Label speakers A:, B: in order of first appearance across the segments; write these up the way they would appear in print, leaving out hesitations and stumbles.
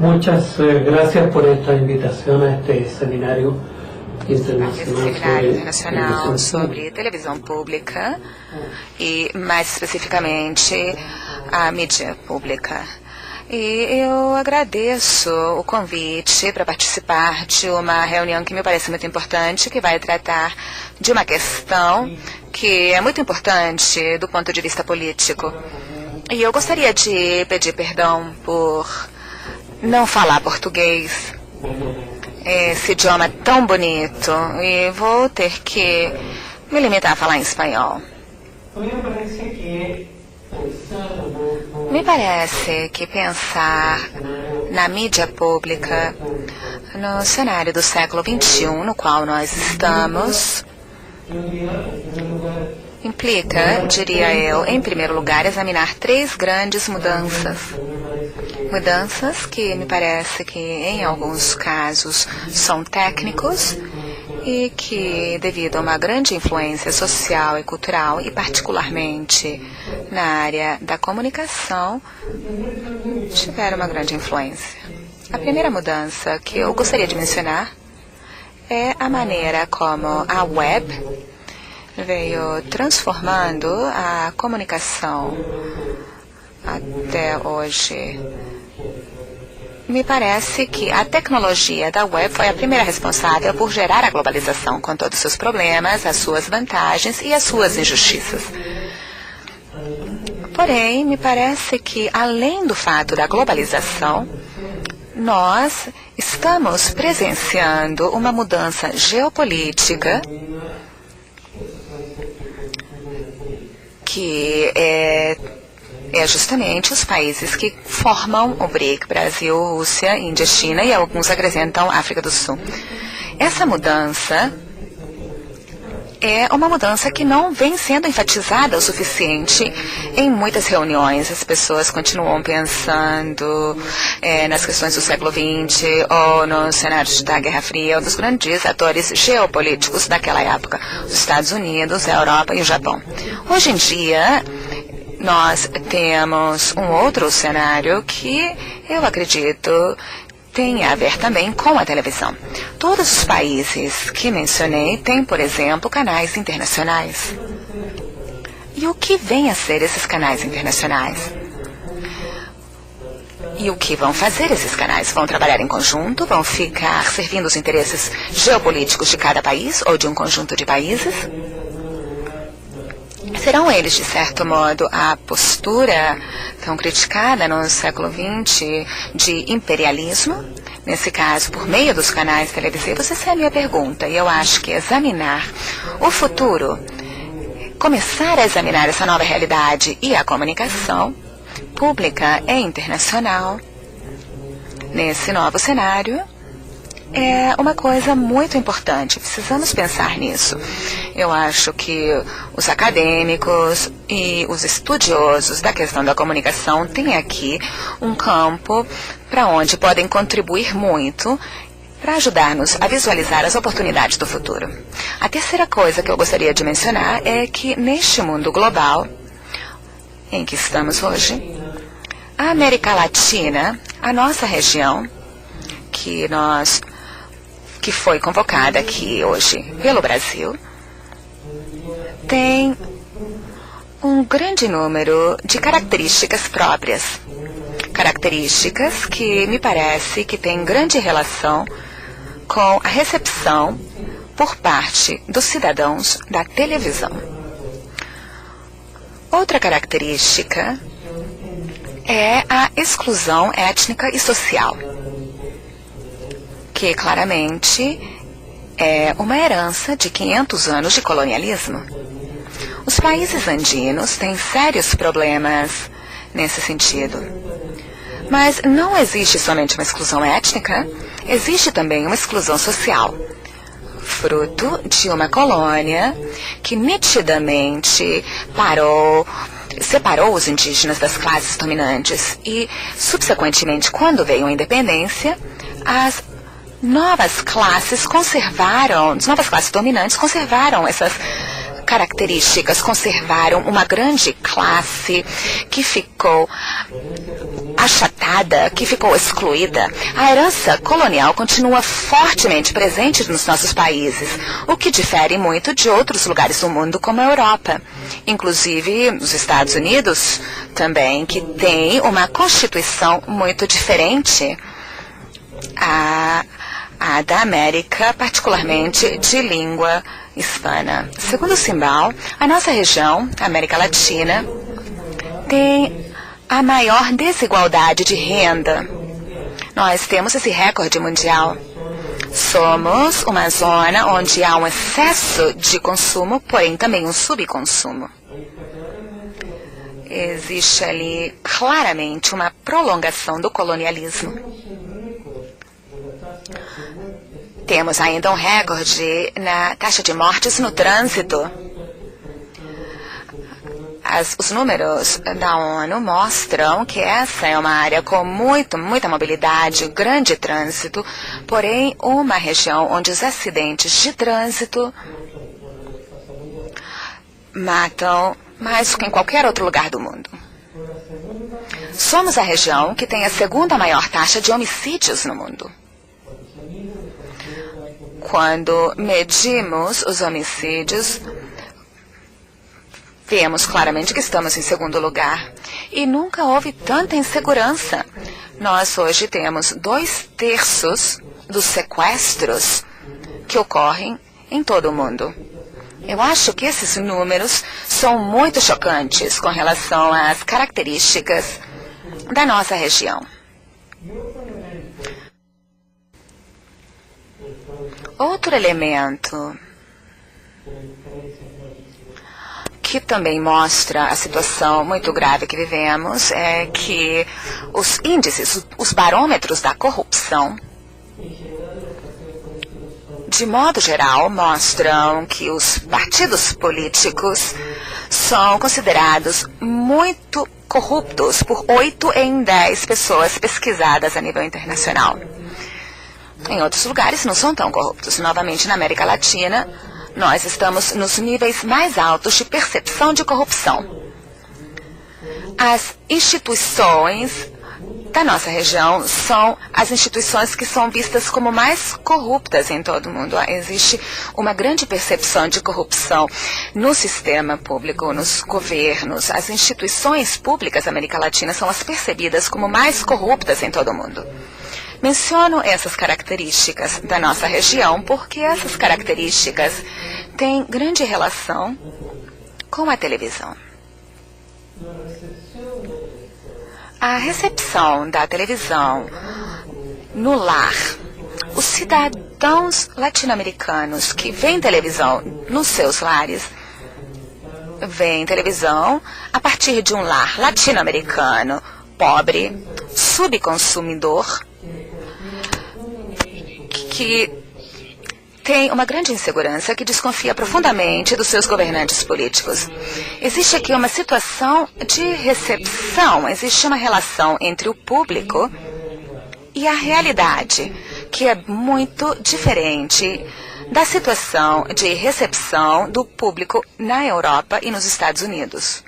A: Muchas gracias por esta invitación a este seminario
B: internacional sobre televisão pública e, mais especificamente, a mídia pública. E eu agradeço o convite para participar de uma reunião que me parece muito importante, que vai tratar de uma questão que é muito importante do ponto de vista político. E eu gostaria de pedir perdão por não falar português, esse idioma tão bonito, e vou ter que me limitar a falar em espanhol. Me parece que pensar na mídia pública no cenário do século XXI, no qual nós estamos, implica, diria eu, em primeiro lugar, examinar 3 grandes mudanças. Mudanças que me parece que, em alguns casos, são técnicos e que, devido a uma grande influência social e cultural, e particularmente na área da comunicação, tiveram uma grande influência. A primeira mudança que eu gostaria de mencionar é a maneira como a web veio transformando a comunicação até hoje. Me parece que a tecnologia da web foi a primeira responsável por gerar a globalização, com todos os seus problemas, as suas vantagens e as suas injustiças. Porém, me parece que, além do fato da globalização, nós estamos presenciando uma mudança geopolítica que é justamente os países que formam o BRIC, Brasil, Rússia, Índia, China, e alguns acrescentam África do Sul. Essa mudança é uma mudança que não vem sendo enfatizada o suficiente em muitas reuniões. As pessoas continuam pensando nas questões do século XX ou no cenário da Guerra Fria, ou dos grandes atores geopolíticos daquela época, os Estados Unidos, a Europa e o Japão. Hoje em dia, nós temos um outro cenário que eu acredito tem a ver também com a televisão. Todos os países que mencionei têm, por exemplo, canais internacionais. E o que vem a ser esses canais internacionais? E o que vão fazer esses canais? Vão trabalhar em conjunto? Vão ficar servindo os interesses geopolíticos de cada país ou de um conjunto de países? Serão eles, de certo modo, a postura tão criticada no século XX de imperialismo, nesse caso, por meio dos canais televisivos? Essa é a minha pergunta, e eu acho que examinar o futuro, começar a examinar essa nova realidade e a comunicação pública e internacional nesse novo cenário é uma coisa muito importante. Precisamos pensar nisso. Eu acho que os acadêmicos e os estudiosos da questão da comunicação têm aqui um campo para onde podem contribuir muito para ajudar-nos a visualizar as oportunidades do futuro. A terceira coisa que eu gostaria de mencionar é que neste mundo global em que estamos hoje, a América Latina, a nossa região, que foi convocada aqui hoje pelo Brasil, tem um grande número de características próprias. Características que me parece que têm grande relação com a recepção por parte dos cidadãos da televisão. Outra característica é a exclusão étnica e social, que claramente é uma herança de 500 anos de colonialismo. Os países andinos têm sérios problemas nesse sentido. Mas não existe somente uma exclusão étnica, existe também uma exclusão social, fruto de uma colônia que nitidamente separou os indígenas das classes dominantes e, subsequentemente, quando veio a independência, as novas classes dominantes conservaram essas características, conservaram uma grande classe que ficou achatada, que ficou excluída, a herança colonial continua fortemente presente nos nossos países, o que difere muito de outros lugares do mundo, como a Europa. Inclusive, os Estados Unidos também, que tem uma constituição muito diferente a da América, particularmente de língua hispana. Segundo o Simbal, a nossa região, a América Latina, tem a maior desigualdade de renda. Nós temos esse recorde mundial. Somos uma zona onde há um excesso de consumo, porém também um subconsumo. Existe ali claramente uma prolongação do colonialismo. Temos ainda um recorde na taxa de mortes no trânsito. Os números da ONU mostram que essa é uma área com muita mobilidade, grande trânsito, porém uma região onde os acidentes de trânsito matam mais do que em qualquer outro lugar do mundo. Somos a região que tem a segunda maior taxa de homicídios no mundo. Quando medimos os homicídios, vemos claramente que estamos em segundo lugar. E nunca houve tanta insegurança. Nós hoje temos 2/3 dos sequestros que ocorrem em todo o mundo. Eu acho que esses números são muito chocantes com relação às características da nossa região. Outro elemento que também mostra a situação muito grave que vivemos é que os índices, os barômetros da corrupção, de modo geral, mostram que os partidos políticos são considerados muito corruptos por 8 em 10 pessoas pesquisadas a nível internacional. Em outros lugares não são tão corruptos. Novamente, na América Latina, nós estamos nos níveis mais altos de percepção de corrupção. As instituições da nossa região são as instituições que são vistas como mais corruptas em todo o mundo. Existe uma grande percepção de corrupção no sistema público, nos governos. As instituições públicas da América Latina são as percebidas como mais corruptas em todo o mundo. Menciono essas características da nossa região porque essas características têm grande relação com a televisão. A recepção da televisão no lar, os cidadãos latino-americanos que veem televisão nos seus lares, veem televisão a partir de um lar latino-americano pobre, subconsumidor, que tem uma grande insegurança, que desconfia profundamente dos seus governantes políticos. Existe aqui uma situação de recepção, existe uma relação entre o público e a realidade, que é muito diferente da situação de recepção do público na Europa e nos Estados Unidos.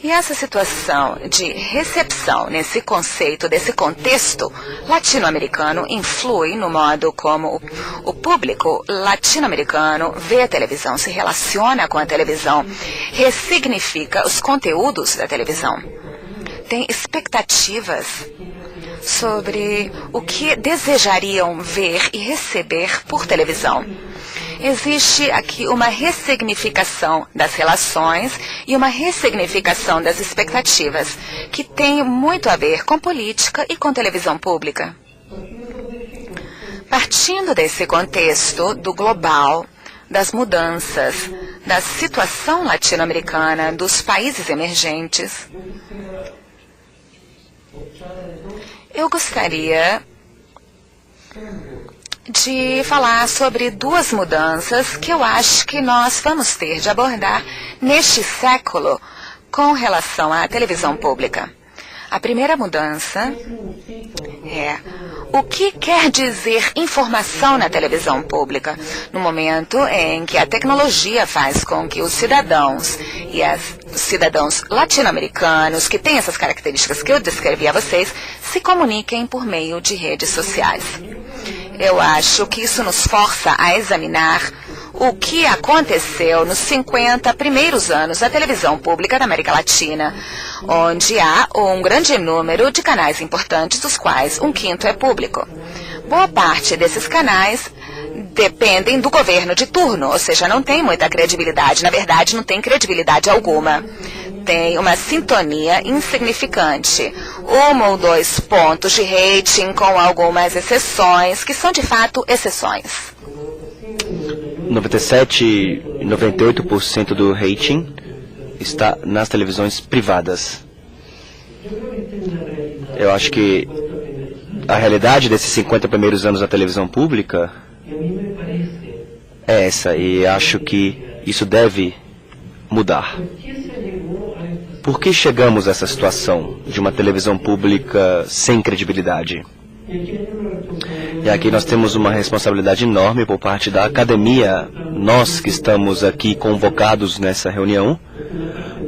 B: E essa situação de recepção nesse conceito, desse contexto latino-americano, influi no modo como o público latino-americano vê a televisão, se relaciona com a televisão, ressignifica os conteúdos da televisão. Tem expectativas sobre o que desejariam ver e receber por televisão. Existe aqui uma ressignificação das relações e uma ressignificação das expectativas, que tem muito a ver com política e com televisão pública. Partindo desse contexto do global, das mudanças, da situação latino-americana, dos países emergentes, eu gostaria de falar sobre 2 mudanças que eu acho que nós vamos ter de abordar neste século com relação à televisão pública. A primeira mudança é o que quer dizer informação na televisão pública, no momento em que a tecnologia faz com que os cidadãos e as cidadãos latino-americanos que têm essas características que eu descrevi a vocês se comuniquem por meio de redes sociais. Eu acho que isso nos força a examinar o que aconteceu nos 50 primeiros anos da televisão pública da América Latina, onde há um grande número de canais importantes, dos quais 1/5 é público. Boa parte desses canais dependem do governo de turno, ou seja, não tem muita credibilidade. Na verdade, não tem credibilidade alguma. Tem uma sintonia insignificante. 1 ou 2 pontos de rating com algumas exceções, que são de fato exceções.
C: 97 e 98% do rating está nas televisões privadas. Eu acho que a realidade desses 50 primeiros anos da televisão pública é essa, e acho que isso deve mudar. Por que chegamos a essa situação de uma televisão pública sem credibilidade? E aqui nós temos uma responsabilidade enorme por parte da academia, nós que estamos aqui convocados nessa reunião,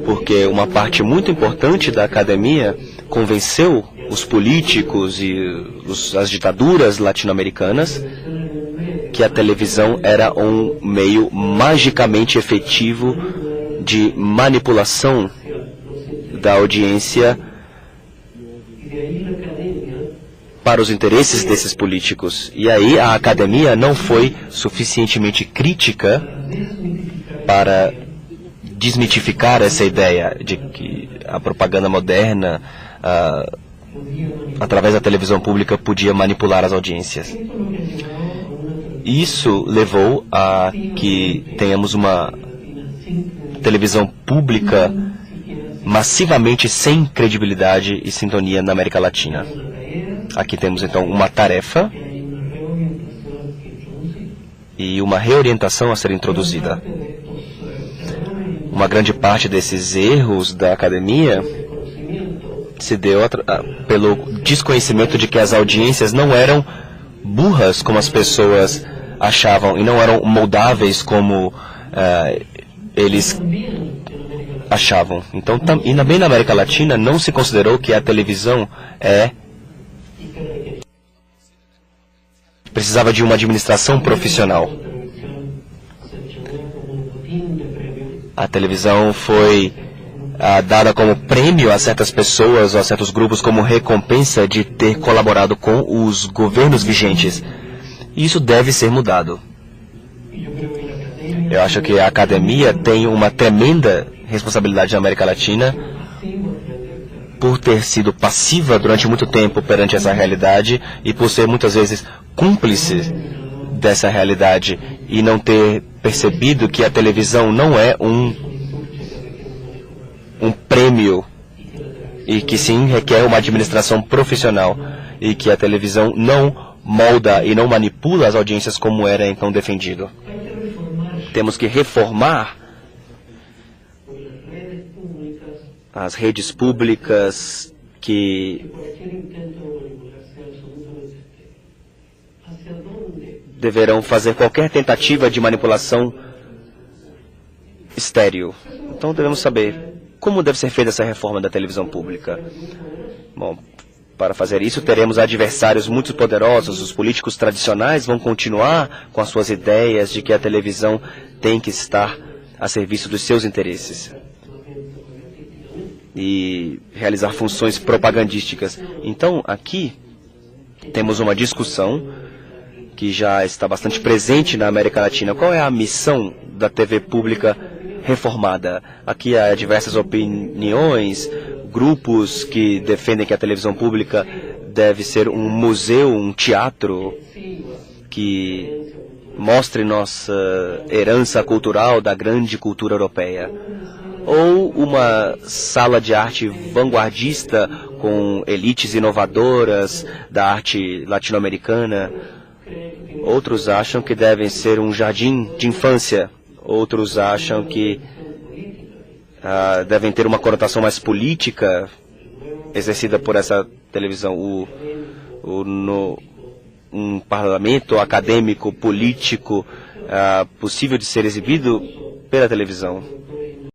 C: porque uma parte muito importante da academia convenceu os políticos e as ditaduras latino-americanas que a televisão era um meio magicamente efetivo de manipulação da audiência para os interesses desses políticos. E aí a academia não foi suficientemente crítica para desmitificar essa ideia de que a propaganda moderna, através da televisão pública, podia manipular as audiências. Isso levou a que tenhamos uma televisão pública massivamente sem credibilidade e sintonia na América Latina. Aqui temos então uma tarefa e uma reorientação a ser introduzida. Uma grande parte desses erros da academia se deu pelo desconhecimento de que as audiências não eram burras como as pessoas achavam e não eram moldáveis como eles achavam. Então, e também na América Latina não se considerou que a televisão precisava de uma administração profissional. A televisão foi dada como prêmio a certas pessoas ou a certos grupos como recompensa de ter colaborado com os governos vigentes. E isso deve ser mudado. Eu acho que a academia tem uma tremenda responsabilidade na América Latina por ter sido passiva durante muito tempo perante essa realidade e por ser muitas vezes cúmplice dessa realidade e não ter percebido que a televisão não é um prêmio e que sim requer uma administração profissional e que a televisão não molda e não manipula as audiências como era então defendido. Temos que reformar as redes públicas que deverão fazer qualquer tentativa de manipulação estéril. Então devemos saber como deve ser feita essa reforma da televisão pública. Bom, para fazer isso teremos adversários muito poderosos. Os políticos tradicionais vão continuar com as suas ideias de que a televisão tem que estar a serviço dos seus interesses e realizar funções propagandísticas. Então, aqui temos uma discussão que já está bastante presente na América Latina. Qual é a missão da TV pública reformada? Aqui há diversas opiniões, grupos que defendem que a televisão pública deve ser um museu, um teatro que mostre nossa herança cultural da grande cultura europeia. Ou uma sala de arte vanguardista com elites inovadoras da arte latino-americana. Outros acham que devem ser um jardim de infância. Outros acham que devem ter uma conotação mais política exercida por essa televisão. Um parlamento acadêmico, político, possível de ser exibido pela televisão.